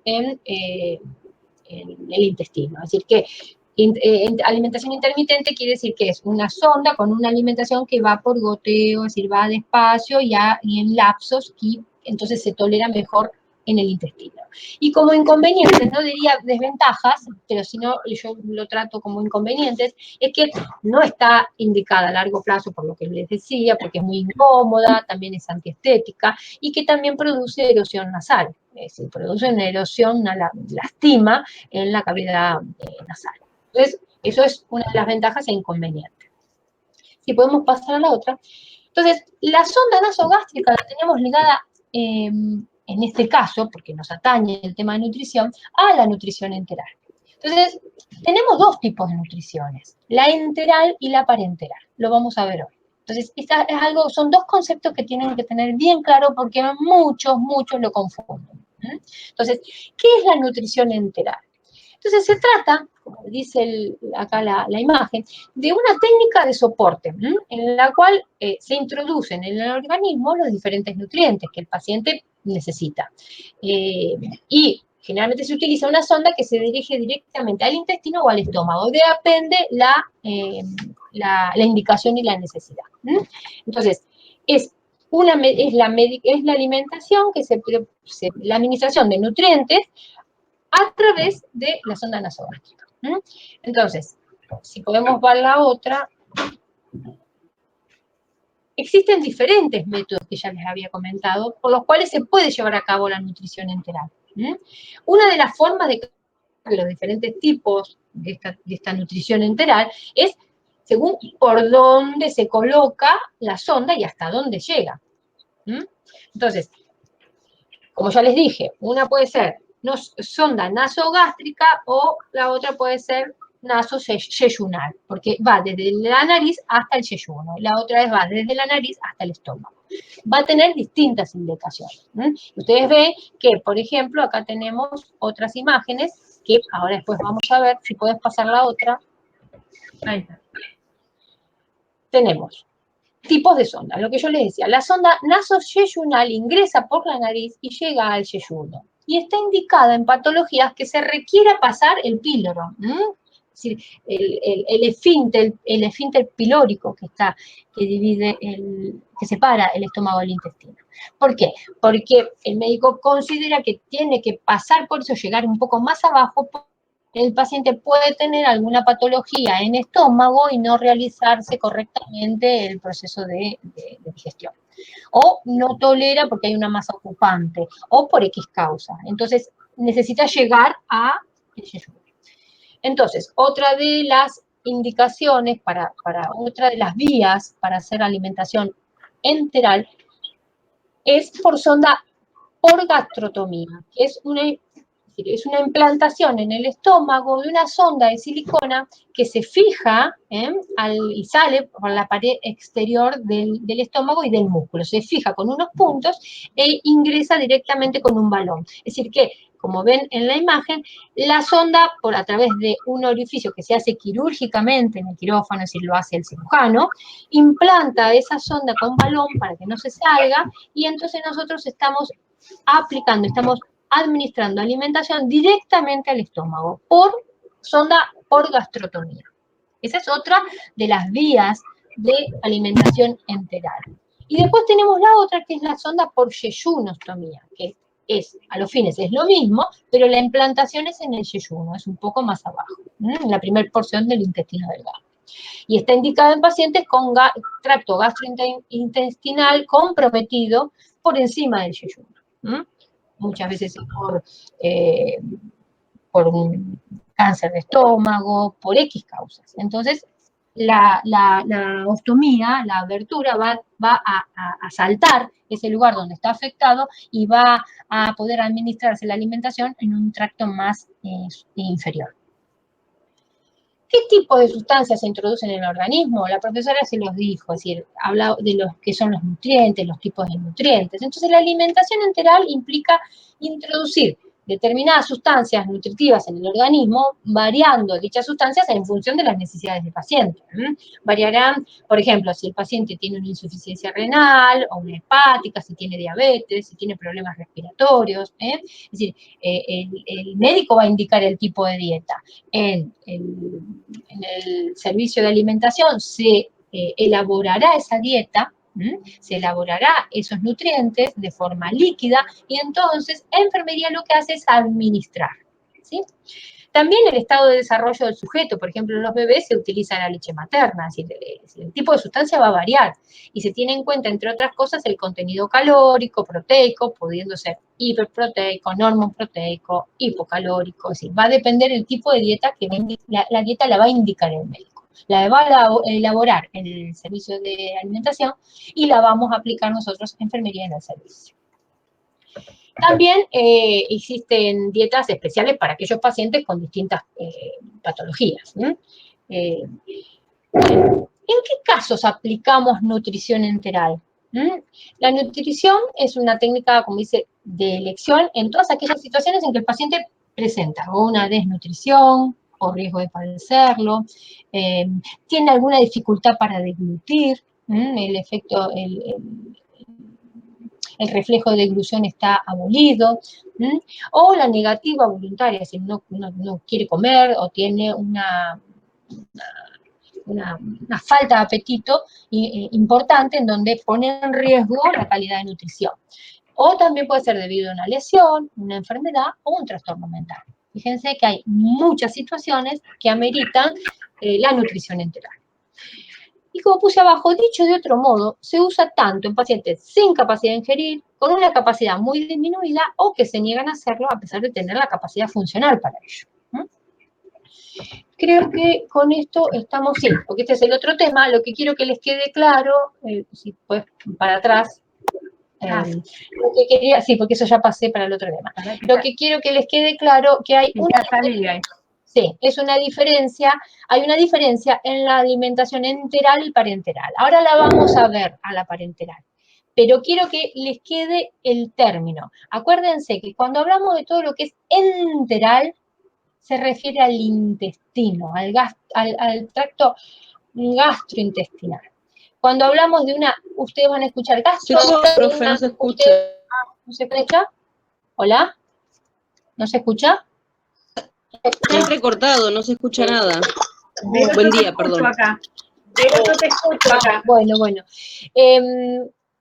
en el intestino. Es decir, que alimentación intermitente quiere decir que es una sonda con una alimentación que va por goteo, es decir, va despacio y en lapsos, y entonces se tolera mejor en el intestino. Y como inconvenientes, no diría desventajas, pero si no, yo lo trato como inconvenientes, es que no está indicada a largo plazo, por lo que les decía, porque es muy incómoda, también es antiestética, y que también produce erosión nasal. Es decir, produce una erosión, una lastima en la cavidad nasal. Entonces, eso es una de las ventajas e inconvenientes. Si podemos pasar a la otra. Entonces, la sonda nasogástrica la tenemos ligada, en este caso, porque nos atañe el tema de nutrición, a la nutrición enteral. Entonces, tenemos dos tipos de nutriciones, la enteral y la parenteral. Lo vamos a ver hoy. Entonces, son dos conceptos que tienen que tener bien claro porque muchos lo confunden. Entonces, ¿qué es la nutrición enteral? Entonces se trata, como dice acá la imagen, de una técnica de soporte, en la cual se introducen en el organismo los diferentes nutrientes que el paciente necesita. Y generalmente se utiliza una sonda que se dirige directamente al intestino o al estómago, depende la indicación y la necesidad. Entonces, es la alimentación la administración de nutrientes a través de la sonda nasogástrica. Entonces, si podemos ver la otra, existen diferentes métodos que ya les había comentado, por los cuales se puede llevar a cabo la nutrición enteral. Una de las formas de los diferentes tipos de esta nutrición enteral es según por dónde se coloca la sonda y hasta dónde llega. Entonces, como ya les dije, una puede ser sonda nasogástrica o la otra puede ser nasoyeyunal, porque va desde la nariz hasta el yeyuno, y la otra va desde la nariz hasta el estómago. Va a tener distintas indicaciones. Ustedes ven que, por ejemplo, acá tenemos otras imágenes que ahora después vamos a ver, si puedes pasar la otra. Ahí está. Tenemos tipos de sonda, lo que yo les decía, la sonda nasoyeyunal ingresa por la nariz y llega al yeyuno. Y está indicada en patologías que se requiera pasar el píloro. Es decir, el esfínter pilórico que separa el estómago del intestino. ¿Por qué? Porque el médico considera que tiene que pasar por eso, llegar un poco más abajo. El paciente puede tener alguna patología en estómago y no realizarse correctamente el proceso de digestión. O no tolera porque hay una masa ocupante, o por X causa. Entonces, necesita llegar a el yeyuno. Entonces, otra de las indicaciones, otra de las vías para hacer alimentación enteral es por sonda por gastrotomía, que es una implantación en el estómago de una sonda de silicona que se fija y sale por la pared exterior del estómago y del músculo. Se fija con unos puntos e ingresa directamente con un balón. Es decir que, como ven en la imagen, la sonda, a través de un orificio que se hace quirúrgicamente en el quirófano, es decir, lo hace el cirujano, implanta esa sonda con balón para que no se salga, y entonces nosotros estamos administrando alimentación directamente al estómago por sonda por gastrotomía. Esa es otra de las vías de alimentación enteral. Y después tenemos la otra, que es la sonda por yeyunostomía, que a los fines es lo mismo, pero la implantación es en el yeyuno, es un poco más abajo, en la primera porción del intestino delgado. Y está indicada en pacientes con tracto gastrointestinal comprometido por encima del yeyuno. Muchas veces por un cáncer de estómago, por X causas. Entonces, la ostomía, la abertura, va a saltar ese lugar donde está afectado y va a poder administrarse la alimentación en un tracto más inferior. ¿Qué tipo de sustancias se introducen en el organismo? La profesora se los dijo, es decir, habla de los que son los nutrientes, los tipos de nutrientes. Entonces, la alimentación enteral implica introducir determinadas sustancias nutritivas en el organismo, variando dichas sustancias en función de las necesidades del paciente. Variarán, por ejemplo, si el paciente tiene una insuficiencia renal o una hepática, si tiene diabetes, si tiene problemas respiratorios. Es decir, el médico va a indicar el tipo de dieta. En el servicio de alimentación se elaborará esa dieta, se elaborará esos nutrientes de forma líquida y entonces enfermería lo que hace es administrar, ¿sí? También el estado de desarrollo del sujeto, por ejemplo, en los bebés se utiliza la leche materna, es decir, el tipo de sustancia va a variar y se tiene en cuenta, entre otras cosas, el contenido calórico, proteico, pudiendo ser hiperproteico, normoproteico, hipocalórico, es decir, va a depender el tipo de dieta que la dieta la va a indicar el médico. La va a elaborar en el servicio de alimentación y la vamos a aplicar nosotros, enfermería, en el servicio. También existen dietas especiales para aquellos pacientes con distintas patologías. ¿En qué casos aplicamos nutrición enteral? La nutrición es una técnica, como dice, de elección en todas aquellas situaciones en que el paciente presenta o una desnutrición o riesgo de padecerlo, tiene alguna dificultad para deglutir, el efecto, el reflejo de deglución está abolido, o la negativa voluntaria, es decir, no quiere comer o tiene una falta de apetito importante en donde pone en riesgo la calidad de nutrición. O también puede ser debido a una lesión, una enfermedad o un trastorno mental. Fíjense que hay muchas situaciones que ameritan la nutrición enteral. Y como puse abajo, dicho de otro modo, se usa tanto en pacientes sin capacidad de ingerir, con una capacidad muy disminuida o que se niegan a hacerlo a pesar de tener la capacidad funcional para ello. Creo que con esto estamos, sí, porque este es el otro tema, lo que quiero que les quede claro, si pues para atrás, lo que quería, sí, porque eso ya pasé para el otro tema. Lo que quiero que les quede claro que hay una diferencia. Sí, es una diferencia, hay una diferencia en la alimentación enteral y parenteral. Ahora la vamos a ver a la parenteral, pero quiero que les quede el término. Acuérdense que cuando hablamos de todo lo que es enteral, se refiere al intestino, al tracto gastrointestinal. Cuando hablamos de una, ustedes van a escuchar gastro. Profe, no se escucha. ¿No se escucha? ¿Hola? ¿No se escucha? Está entrecortado, no se escucha nada. Buen día, perdón. Pero yo te escucho acá. Bueno.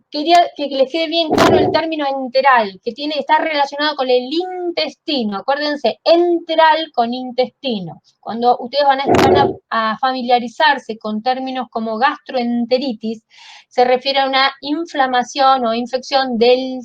Quería que les quede bien claro el término enteral, que está relacionado con el intestino. Acuérdense, enteral con intestino. Cuando ustedes van a familiarizarse con términos como gastroenteritis, se refiere a una inflamación o infección del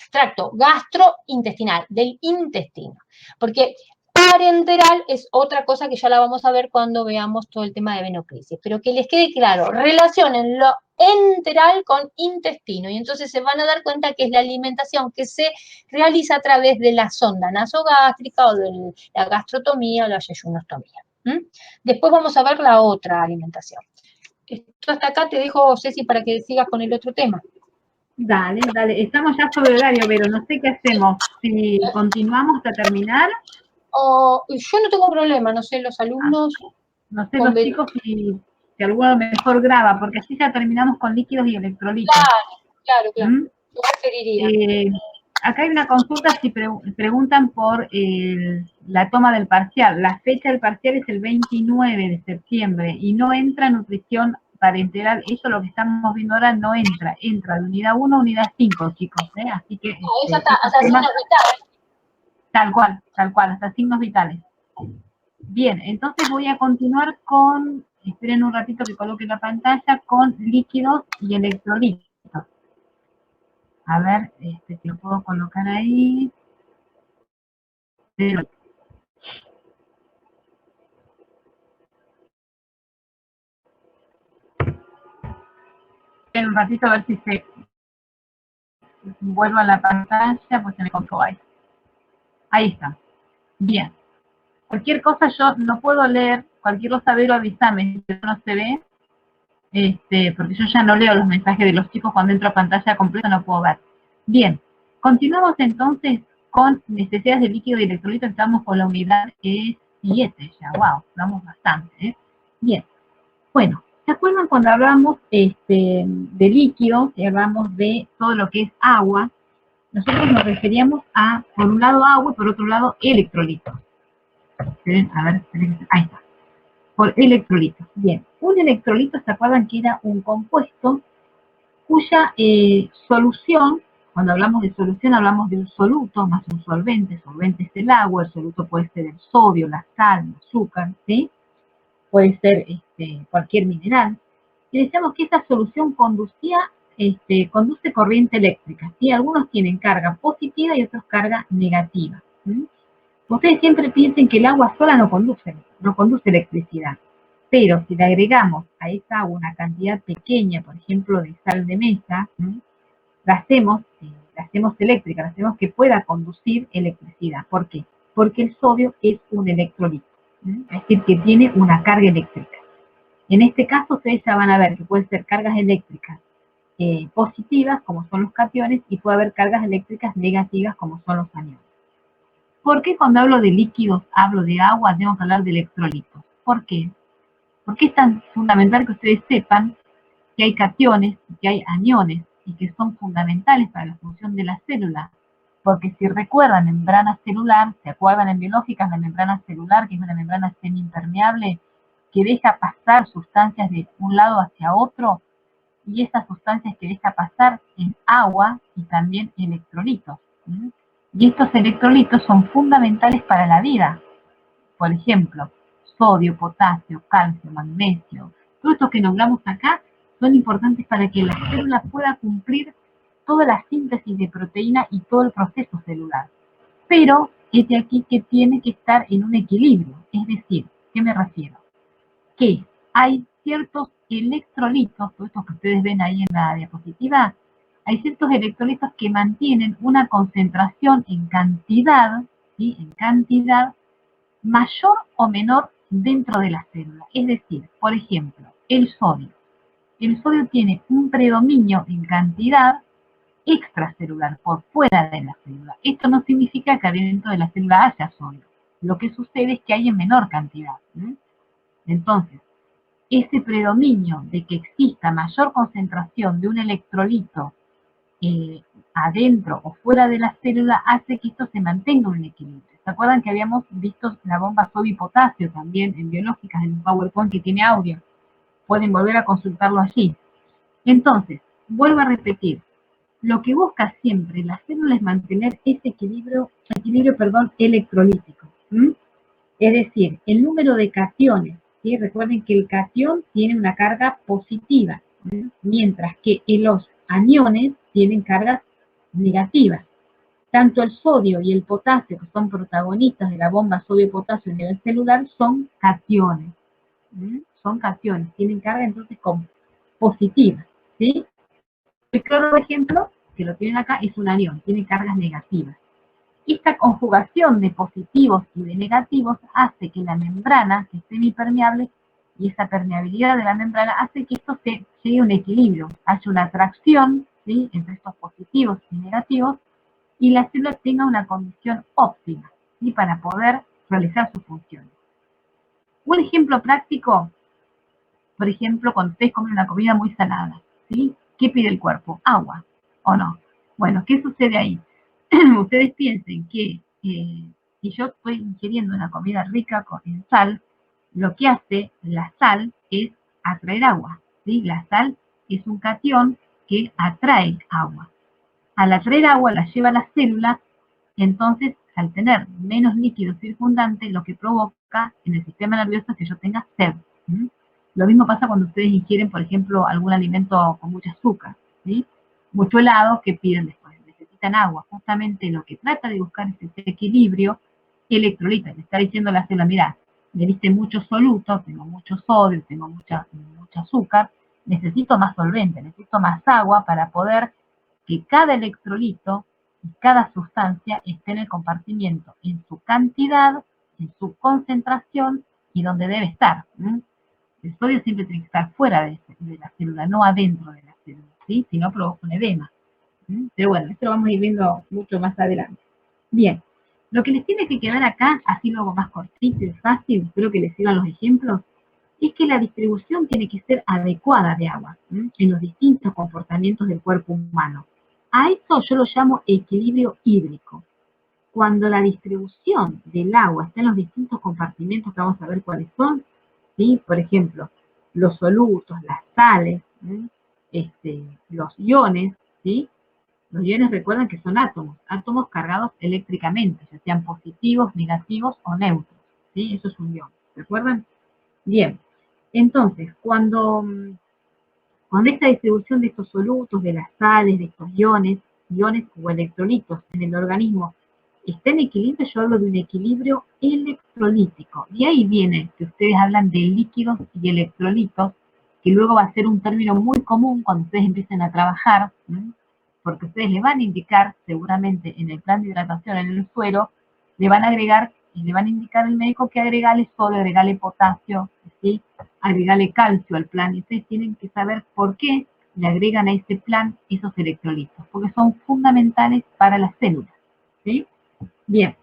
tracto gastrointestinal, del intestino. Porque parenteral es otra cosa que ya la vamos a ver cuando veamos todo el tema de venocrisis, pero que les quede claro, relacionen lo enteral con intestino, y entonces se van a dar cuenta que es la alimentación que se realiza a través de la sonda nasogástrica o de la gastrotomía o la yeyunostomía. Después vamos a ver la otra alimentación. Esto hasta acá te dejo, Ceci, para que sigas con el otro tema. Dale, estamos ya sobre horario, pero no sé qué hacemos, si continuamos hasta terminar. Yo no tengo problema, no sé, los alumnos. No sé, los chicos, si alguno mejor graba, porque así ya terminamos con líquidos y electrolitos. Claro. Yo preferiría. Acá hay una consulta, si preguntan por la toma del parcial. La fecha del parcial es el 29 de septiembre y no entra nutrición parenteral. Eso lo que estamos viendo ahora no entra. Entra de unidad 1 a unidad 5, chicos. Así que eso está, hasta signos vitales. Tal cual, hasta signos vitales. Bien, entonces voy a continuar con, esperen un ratito que coloque la pantalla, con líquidos y electrolitos. A ver, si lo puedo colocar ahí. En un ratito a ver si se vuelvo a la pantalla, pues se me colgó ahí. Ahí está. Bien. Cualquier cosa yo no puedo leer, cualquier cosa veo, avísame si no se ve, porque yo ya no leo los mensajes de los chicos cuando entro a pantalla completa, no puedo ver. Bien, continuamos entonces con necesidades de líquido y electrolitos estamos con la unidad E7 ya, wow, estamos bastante, ¿eh? Bien, bueno, ¿se acuerdan cuando hablamos de líquidos y hablamos de todo lo que es agua? Nosotros nos referíamos a, por un lado, agua y por otro lado, electrolitos. ¿Sí? A ver, ahí está. Por electrolitos. Bien, un electrolito, ¿se acuerdan que era un compuesto cuya solución, cuando hablamos de solución hablamos de un soluto más un solvente? Solvente es el agua, el soluto puede ser el sodio, la sal, el azúcar, ¿sí? Puede ser cualquier mineral. Y decíamos que esa solución conduce corriente eléctrica, ¿sí? Algunos tienen carga positiva y otros carga negativa. ¿Sí? Ustedes siempre piensen que el agua sola no conduce electricidad, pero si le agregamos a esa agua una cantidad pequeña, por ejemplo, de sal de mesa, ¿sí? la hacemos eléctrica, la hacemos que pueda conducir electricidad. ¿Por qué? Porque el sodio es un electrolito, ¿sí? Es decir, que tiene una carga eléctrica. En este caso, ustedes ya van a ver que pueden ser cargas eléctricas positivas, como son los cationes, y puede haber cargas eléctricas negativas, como son los aniones. ¿Por qué cuando hablo de líquidos hablo de agua, tengo que hablar de electrolitos? ¿Por qué? Porque es tan fundamental que ustedes sepan que hay cationes y que hay aniones, y que son fundamentales para la función de la célula. Porque si recuerdan membrana celular, ¿se acuerdan en biológicas la membrana celular, que es una membrana semiimpermeable, que deja pasar sustancias de un lado hacia otro? Y esas sustancias que deja pasar en agua y también electrolitos. ¿Sí? Y estos electrolitos son fundamentales para la vida. Por ejemplo, sodio, potasio, calcio, magnesio. Todo esto que nombramos acá son importantes para que la célula pueda cumplir toda la síntesis de proteína y todo el proceso celular. Pero es de aquí que tiene que estar en un equilibrio. Es decir, ¿qué me refiero? Que hay ciertos electrolitos, todos estos que ustedes ven ahí en la diapositiva, hay ciertos electrolitos que mantienen una concentración en cantidad, ¿sí? En cantidad mayor o menor dentro de la célula. Es decir, por ejemplo, el sodio. El sodio tiene un predominio en cantidad extracelular, por fuera de la célula. Esto no significa que adentro de la célula haya sodio. Lo que sucede es que hay en menor cantidad. Entonces, ese predominio de que exista mayor concentración de un electrolito adentro o fuera de la célula hace que esto se mantenga en un equilibrio. ¿Se acuerdan que habíamos visto la bomba sodio y potasio también en biológicas, en un PowerPoint que tiene audio? Pueden volver a consultarlo allí. Entonces, vuelvo a repetir, lo que busca siempre la célula es mantener ese equilibrio electrolítico. Es decir, el número de cationes, ¿sí? Recuerden que el catión tiene una carga positiva, mientras que los aniones tienen cargas negativas. Tanto el sodio y el potasio, que son protagonistas de la bomba sodio-potasio a nivel celular, son cationes. Son cationes, tienen carga entonces positiva. ¿Sí? El cloro, por ejemplo, que lo tienen acá, es un anión, tiene cargas negativas. Esta conjugación de positivos y de negativos hace que la membrana, que es semipermeable, y esa permeabilidad de la membrana hace que esto llegue a un equilibrio, haya una atracción, ¿sí? Entre estos positivos y negativos, y la célula tenga una condición óptima, ¿sí? Para poder realizar sus funciones. Un ejemplo práctico, por ejemplo, cuando ustedes comen una comida muy salada, ¿sí? ¿Qué pide el cuerpo? Agua, ¿o no? Bueno, ¿qué sucede ahí? Ustedes piensen que si yo estoy ingiriendo una comida rica en sal, lo que hace la sal es atraer agua, ¿sí? La sal es un catión que atrae agua. Al atraer agua la lleva a la célula, entonces al tener menos líquido circundante, lo que provoca en el sistema nervioso es que yo tenga sed. ¿Sí? Lo mismo pasa cuando ustedes ingieren, por ejemplo, algún alimento con mucho azúcar, ¿sí? Mucho helado, ¿qué piden después? Necesitan agua. Justamente lo que trata de buscar es ese equilibrio electrolítico. Le está diciendo a la célula, mira, me diste mucho soluto, tengo mucho sodio, tengo mucho azúcar, necesito más solvente, necesito más agua para poder que cada electrolito y cada sustancia esté en el compartimiento, en su cantidad, en su concentración y donde debe estar. El sodio siempre tiene que estar fuera de la célula, no adentro de la célula, ¿sí? Si no provoca un edema. Pero bueno, esto lo vamos a ir viendo mucho más adelante. Bien, lo que les tiene que quedar acá, así lo hago más cortito y fácil, espero que les sirvan los ejemplos, es que la distribución tiene que ser adecuada de agua en los distintos comportamientos del cuerpo humano. A eso yo lo llamo equilibrio hídrico. Cuando la distribución del agua está en los distintos compartimentos, que vamos a ver cuáles son, ¿sí? Por ejemplo, los solutos, las sales, los iones, ¿sí? Los iones recuerdan que son átomos cargados eléctricamente, ya sean positivos, negativos o neutros, ¿sí? Eso es un ion, ¿recuerdan? Bien, entonces, cuando esta distribución de estos solutos, de las sales, de estos iones o electrolitos en el organismo está en equilibrio, yo hablo de un equilibrio electrolítico. Y ahí viene que ustedes hablan de líquidos y electrolitos, que luego va a ser un término muy común cuando ustedes empiecen a trabajar, porque ustedes le van a indicar, seguramente en el plan de hidratación en el suelo, le van a agregar y le van a indicar al médico que agregale sodio, agregale potasio, ¿sí? Agregale calcio al plan. Y ustedes tienen que saber por qué le agregan a este plan esos electrolitos, porque son fundamentales para las células, ¿sí? Bien,